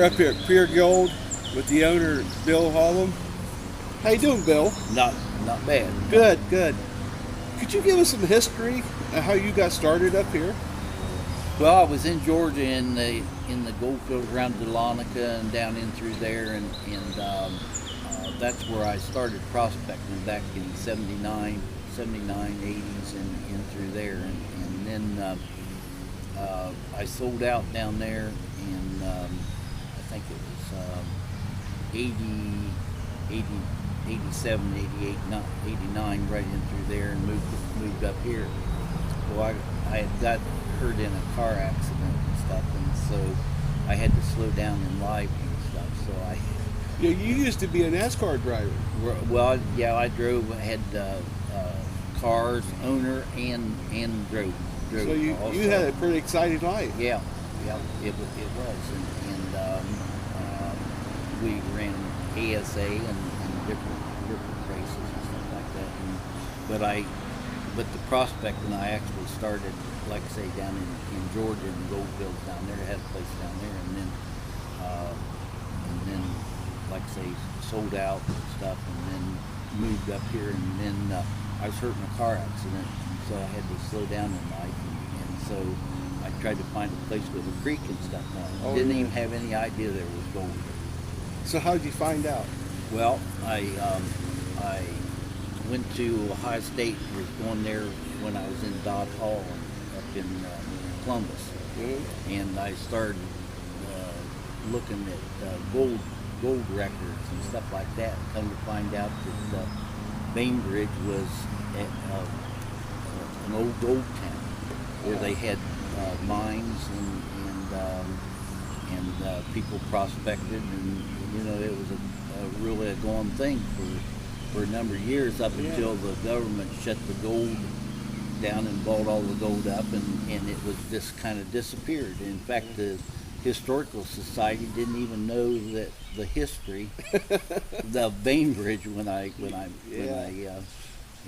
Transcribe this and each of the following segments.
We're up here at Pure Gold with the owner, Bill Hollam. How you doing, Bill? Not bad. Good, good. Could you give us some history of how you got started up here? Well, I was in Georgia in the gold fields around Dahlonega and down in through there, and that's where I started prospecting back in 79, 80s, and in through there, and then I sold out down there in I think it was 87, 88, 89, right in through there, and moved up here. Well, I had got hurt in a car accident and stuff, and so I had to slow down in life and stuff. So You used to be a NASCAR driver. well, yeah, I drove. I had cars, owner, and drove. So you had a pretty exciting life. Yeah, it was, and we ran ASA and different races and stuff like that. But the prospecting I actually started, like I say, down in Georgia in the gold fields down there. I had a place down there, and then like I say, sold out and stuff, and then moved up here, and then I was hurt in a car accident, and so I had to slow down in life, and so I tried to find a place with a creek and stuff. Now, I didn't even have any idea there was gold there. So how did you find out? Well, I went to Ohio State, was going there when I was in Dodd Hall up in Columbus, and I started looking at gold records and stuff like that. Come to find out that Bainbridge was an old gold town where they had mines and people prospected, and it was really a going thing for a number of years up until the government shut the gold down and bought all the gold up, and it was just kind of disappeared. In fact, the Historical Society didn't even know that the history of Bainbridge when I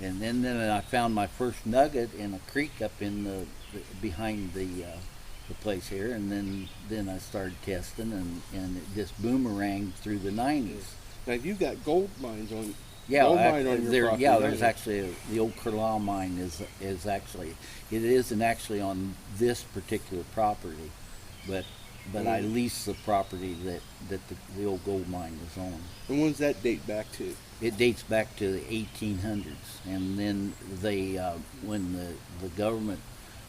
and then I found my first nugget in a creek up in behind the place here, and then I started testing, and it just boomeranged through the 90s. Now you got gold mines on. Yeah, gold mine on your property. Yeah, there's actually the old Hollam mine is actually, it isn't actually on this particular property, but I lease the property that the old gold mine is on. And when does that date back to? It dates back to the 1800s, and then they when the government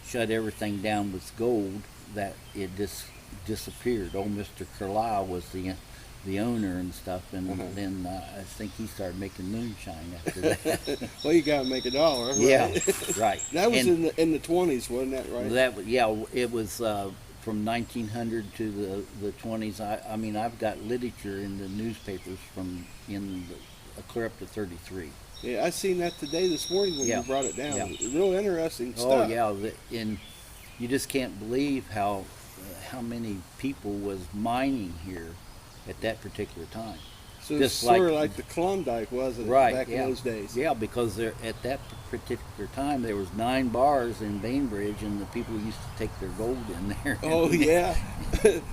shut everything down with gold, that it just disappeared. Old Mr. Carlisle was the owner and stuff, and then I think he started making moonshine after that. Well, you got to make a dollar, right? Yeah, right. That was in the 20s, wasn't that right? It was from 1900 to the 20s. I mean, I've got literature in the newspapers from clear up to 33. Yeah, I seen that today this morning when you brought it down. Yeah. Real interesting stuff. Oh yeah, and you just can't believe how many people was mining here at that particular time. So it's sort of like the Klondike, wasn't it, back in those days? Yeah, because there at that particular time there was 9 bars in Bainbridge, and the people used to take their gold in there. Oh yeah,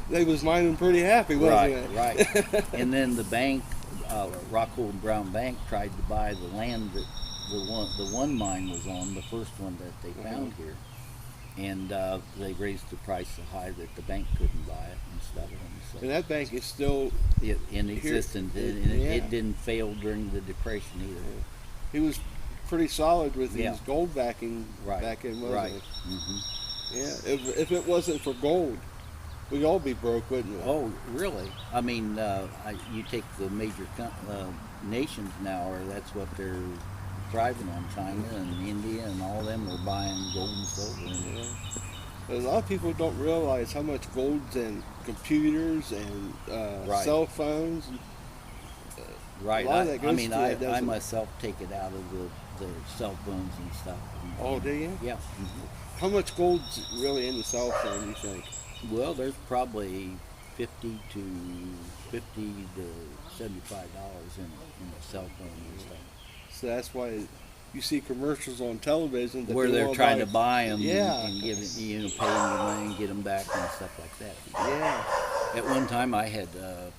they was mining pretty happy, wasn't it? Right. And then the bank, Rockhold Brown Bank, tried to buy the land that the one mine was on, the first one that they found here, and they raised the price so high that the bank couldn't buy it and stuff. And that bank is still in existence, and it didn't fail during the Depression either. He was pretty solid with his gold backing back in, wasn't he? Mm-hmm. Yeah, if it wasn't for gold, we'd all be broke, wouldn't we? Oh, really? I mean, you take the major nations now, or that's what they're thriving on. China and India and all of them are buying gold and silver. A lot of people don't realize how much gold's in computers and cell phones. Right. I myself take it out of the cell phones and stuff. Oh, do you? Yeah. Mm-hmm. How much gold's really in the cell phone, you think? Well, there's probably $50 to $75 in a cell phone and stuff. So that's why you see commercials on television where they're trying to buy them and give it, pay them the money and get them back and stuff like that. Yeah. At one time, I had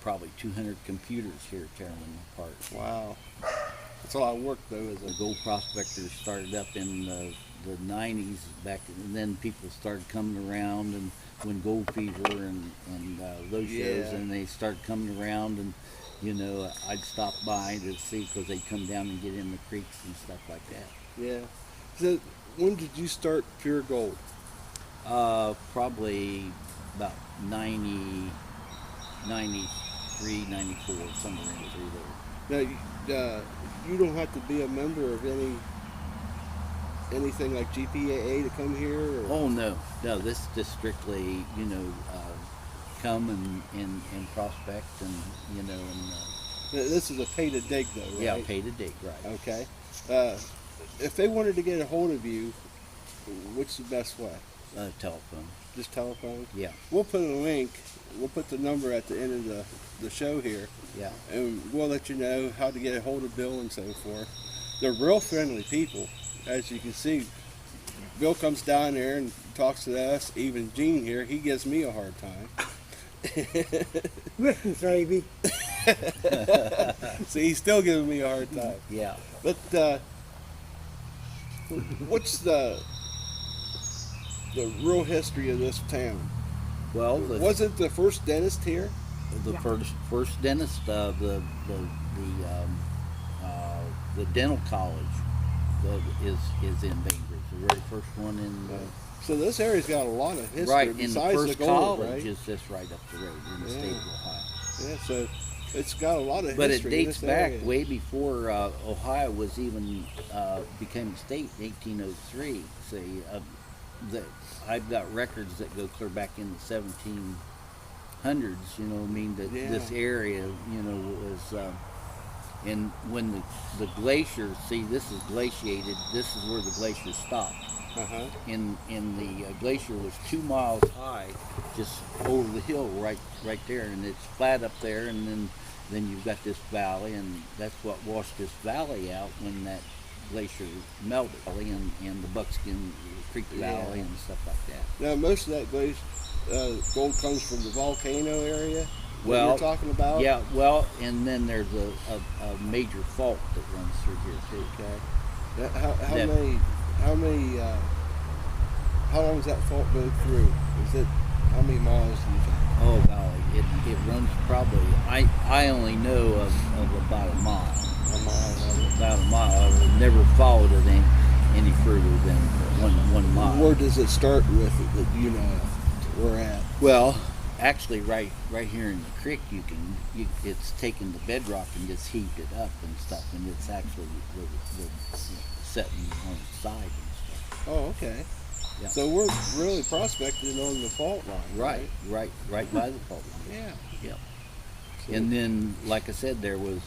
probably 200 computers here tearing them apart. Wow. That's a lot of work, though, isn't The it? gold prospectors started up in the 90s back, and then people started coming around, and when Gold Fever and those shows, and they started coming around, and you know, I'd stop by to see because they'd come down and get in the creeks and stuff like that. Yeah. So, when did you start Pure Gold? Probably about 90, 93, 94, somewhere in through there. Now, you don't have to be a member of anything like GPAA to come here? Or? Oh, no. This is just strictly, you know, come and prospect and, you know, and... This is a pay to dig, though, right? Yeah, pay to dig, right. Okay. If they wanted to get a hold of you, what's the best way? Telephone. Just telephone? Yeah. We'll put a link. We'll put the number at the end of the show here. Yeah. And we'll let you know how to get a hold of Bill and so forth. They're real friendly people, as you can see. Bill comes down there and talks to us. Even Gene here, he gives me a hard time. Listen, baby. So he's still giving me a hard time. Yeah. But what's the real history of this town? Well, Was it the first dentist here? the first dentist, the dental college is in Bainbridge, the very first one in. So this area's got a lot of history. Right, and the besides first gold, college right? is just right up the road in the state of Ohio. Yeah, so it's got a lot of But it history. dates in this back area. way before Ohio was even became a state in 1803. See, that I've got records that go clear back in the 1700s. You know, what I mean that this area, you know, was. And when the glacier, see, this is glaciated. This is where the glacier stopped. And the glacier was 2 miles high, just over the hill right there, and it's flat up there, and then you've got this valley, and that's what washed this valley out when that glacier melted, and the Buckskin Creek Valley and stuff like that. Now, most of that gold comes from the volcano area. Well, you're talking about. Yeah, well, and then there's a major fault that runs through here too. Okay. How long does that fault go through? How many miles do you think? Oh golly, it runs probably. I only know of about a mile. A mile. About a mile. I've never followed it any further than one mile. Where does it start with that you know we're at? Well, actually, right here in the creek, it's taken the bedrock and just heaved it up and stuff, and it's actually setting on its side and stuff. Oh, okay. Yeah. So we're really prospecting on the fault line. Right by the fault line. Yeah. Yep. And then, like I said, there was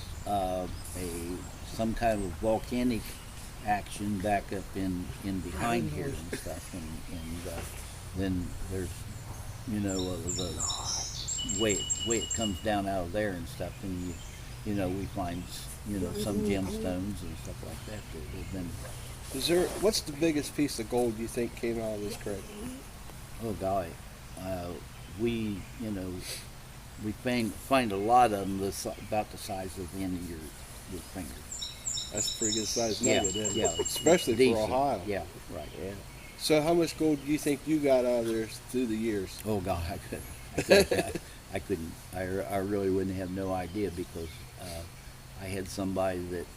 some kind of volcanic action back up in behind here and stuff, and then there's, you know, the way it comes down out of there and stuff, and you know, we find, you know, some gemstones and stuff like that have been. What's the biggest piece of gold you think came out of this creek? Oh golly, we find a lot of them about the size of the end of your finger. That's a pretty good size nugget, isn't it? Yeah, Especially decent. for Ohio. Yeah, right. Yeah. So how much gold do you think you got out of there through the years? Oh God, I couldn't. I really wouldn't have no idea, because I had somebody that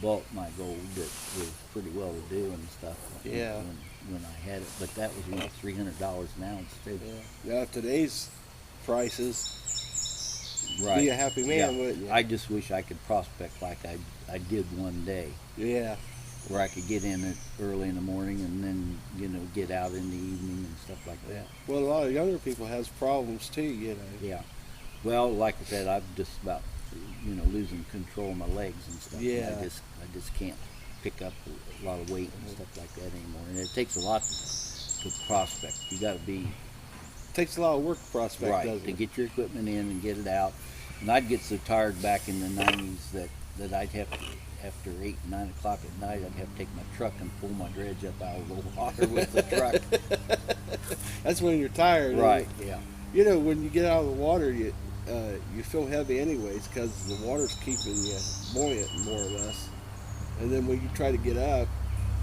bought my gold that was pretty well to do and stuff. Yeah. When I had it, but that was about $300 an ounce too. Yeah. Now today's prices, Right. be a happy man, Yeah. wouldn't you? I just wish I could prospect like I did one day, Yeah. where I could get in it early in the morning and then, you know, get out in the evening and stuff like that. Well, a lot of younger people has problems too, you know. Yeah. Well, like I said, I'm just about, you know, losing control of my legs and stuff. Yeah. I just can't pick up a lot of weight and stuff like that anymore. And it takes a lot to prospect. You got to be Takes a lot of work to prospect, right doesn't to it? get your equipment in and get it out. And I'd get so tired back in the 90s that I'd have to, after 8, 9 o'clock at night, I'd have to take my truck and pull my dredge up out of the water with the truck. That's when you're tired. Right, yeah. You know, when you get out of the water, you feel heavy anyways because the water's keeping you buoyant more or less. And then when you try to get up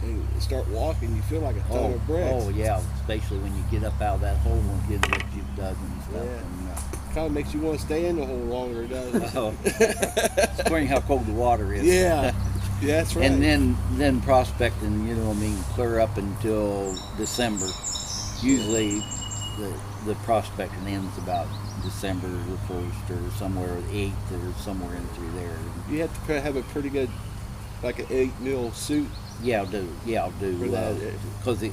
and start walking, you feel like a ton of bricks. Oh yeah, especially when you get up out of that hole and get what you've dug and stuff. Yeah. And, Kind of makes you want to stay in the hole longer, doesn't it? according how cold the water is. Yeah, yeah, that's right. And then prospecting, you know, I mean, clear up until December. Usually, the prospecting ends about December the 1st or somewhere 8th or somewhere in through there. You have to have a pretty good, like an 8 mil suit. Yeah, I'll do. Yeah, I'll do. For that. Because the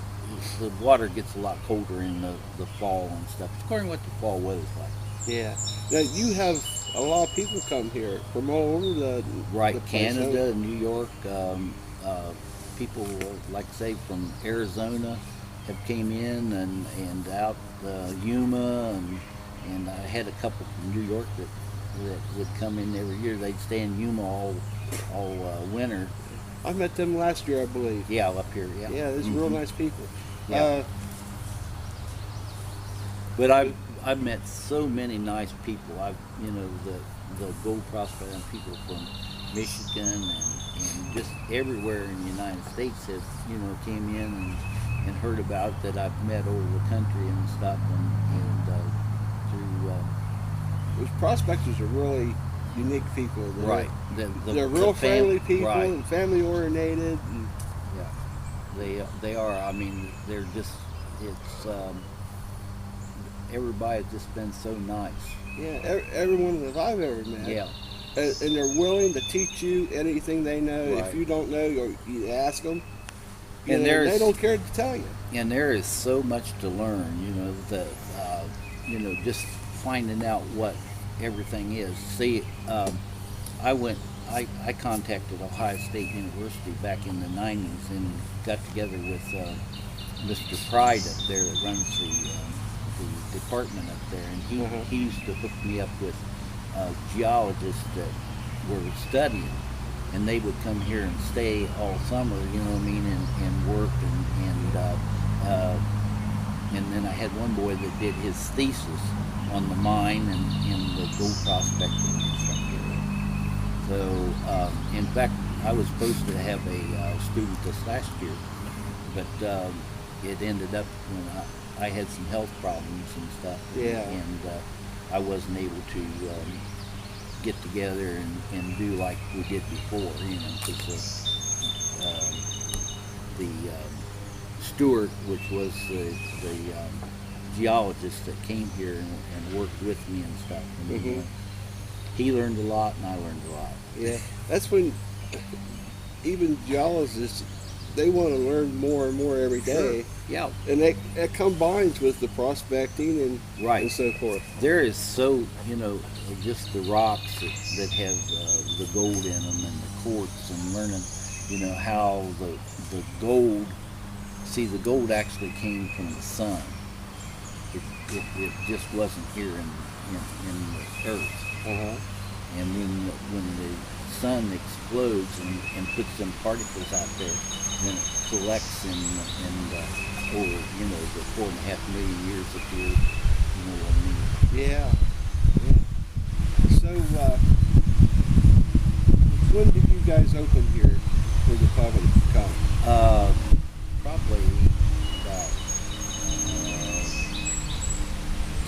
water gets a lot colder in the fall and stuff. According to what the fall weather's like. Yeah. Now you have a lot of people come here from all over the Right, the place, Canada, New York, people like say from Arizona have came in and out Yuma and I had a couple from New York that would come in every year. They'd stay in Yuma all winter. I met them last year, I believe. Yeah, up here. Yeah. Yeah, there's real nice people. Yeah. But I've met so many nice people. You know, the gold prospecting people from Michigan and just everywhere in the United States have, you know, came in and heard about it that I've met over the country and stuff and through Those prospectors are really unique people. right. They're real friendly people right. and family oriented. And Yeah, they are. I mean, they're just it's everybody's just been so nice. yeah, everyone that I've ever met. Yeah. And they're willing to teach you anything they know. Right. If you don't know, you ask them. And they don't care to tell you. And there is so much to learn, you know, that, you know, just finding out what everything is. See, I contacted Ohio State University back in the 90s and got together with Mr. Pride up there that runs the department up there. And he used to hook me up with geologists that were studying. And they would come here and stay all summer, you know what I mean, and work and then I had one boy that did his thesis on the mine and the gold prospecting and stuff here. So, in fact, I was supposed to have a student this last year, but it ended up when I had some health problems and stuff. Yeah. And I wasn't able to get together and do like we did before, you know, because the Stewart, which was the geologist that came here and worked with me and stuff. And he learned a lot, and I learned a lot. Yeah, that's when even geologists, they want to learn more and more every day. Sure. Yeah. And that combines with the prospecting and so forth. There is so, you know, just the rocks that have the gold in them and the quartz and learning, you know, how the gold, see the gold actually came from the sun. It just wasn't here in the earth. And when the sun explodes and puts some particles out there, then it collects in over, you know, the 4.5 million years up here, you know what I mean? Yeah. So, when did you guys open here for the public to come? Probably about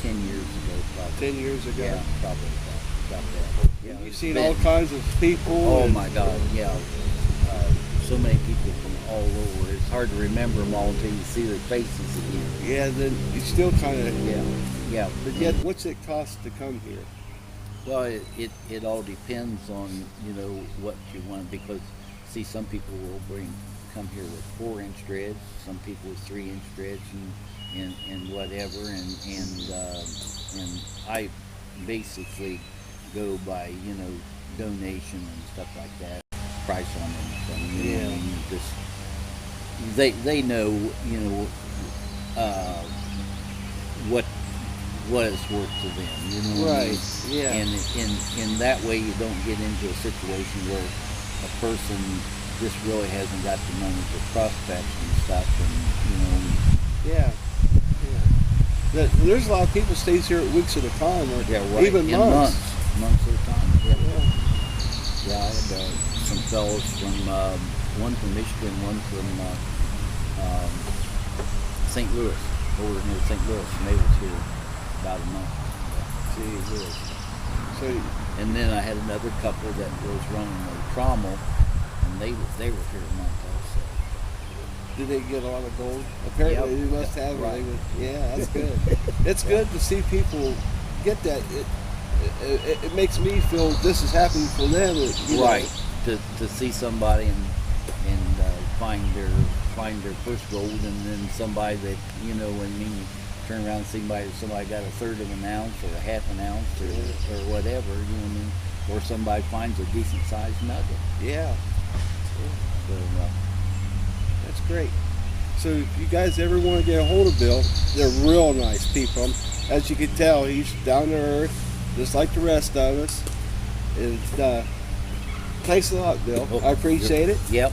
10 years ago, probably. 10 years ago? Yeah, probably about that. Yeah, You've it's seen been- all kinds of people. Oh and- my God, yeah. So many people from all over. It's hard to remember them all until you see their faces again. Yeah, then you still kind of. Yeah. But yet, what's it cost to come here? Well, it all depends on, you know, what you want, because see, some people will come here with 4-inch dredge, some people with 3-inch dredge and whatever, and I basically go by, you know, donation and stuff like that, price on anything, you know, Yeah. and just they know, you know, what it's worth to them, you know what I mean? Right, yeah. And in that way, you don't get into a situation where a person just really hasn't got the money to prospect and stuff, and you know. Yeah. There's a lot of people stays here weeks at a time, or right. even In months. months at a time. Yeah. Yeah. Yeah, I had some fellows from one from Michigan, one from St. Louis, over near St. Louis, and they was here about a month. Gee whiz. So And then I had another couple that was running a trommel, and they were here a month also. did they get a lot of gold? Apparently, Yep. they must have. Right. Yeah, that's good. It's good to see people get that. It makes me feel this is happening for them. You know. Right. To see somebody and find their first gold, and then somebody that when you turn around and see somebody got a third of an ounce or a half an ounce or whatever, or somebody finds a decent sized nugget. Yeah. So That's great. So if you guys ever want to get a hold of Bill, they're real nice people. As you can tell, he's down to earth, just like the rest of us. And thanks a lot, Bill. I appreciate it. Yep.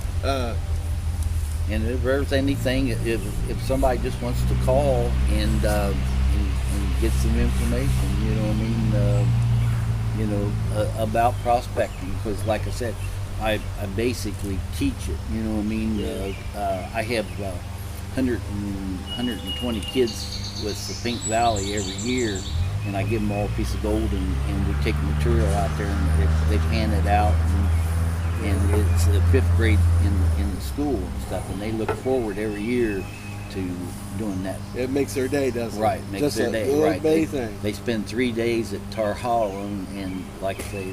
And if there's anything, if somebody just wants to call and get some information, about prospecting, because like I said, I basically teach it. I have 120 kids with the Pink Valley every year, and I give them all a piece of gold, and we take material out there and they hand it out. And it's the 5th grade in the school and stuff, and they look forward every year to doing that. It makes their day, doesn't it? Right, makes Just their a day. little Right, bitty thing. they spend 3 days at Hollam, and like I say,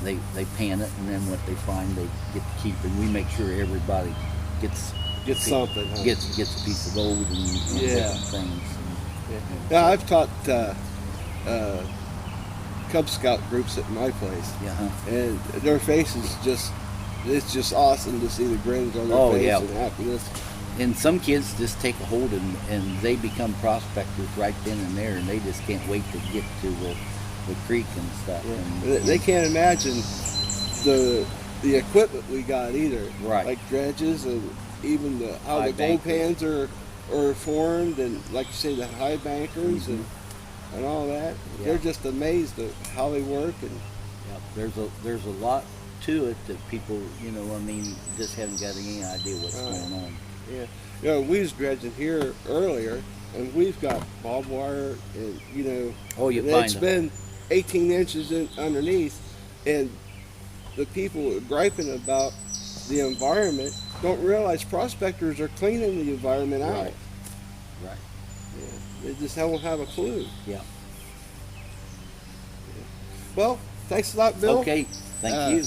they pan it, and then what they find they get to keep, and we make sure everybody gets something. Huh? gets a piece of gold and different things. Yeah, I've taught Cub Scout groups at my place, and their faces it's just awesome to see the grins on their face and happiness. And some kids just take a hold and they become prospectors right then and there, and they just can't wait to get to the creek and stuff. Yeah. They can't imagine the equipment we got either. Right. Like dredges and even how the gold pans are formed, and like you say, the high bankers and all that. Yeah. They're just amazed at how they work. And there's a lot to it that people just haven't got any idea what's going on. Yeah, we was dredging here earlier, and we've got barbed wire, and it's been 18 inches underneath, and the people griping about the environment don't realize prospectors are cleaning the environment out. Right. Yeah, they just don't have a clue. Yeah. Well, thanks a lot, Bill. Okay, thank you.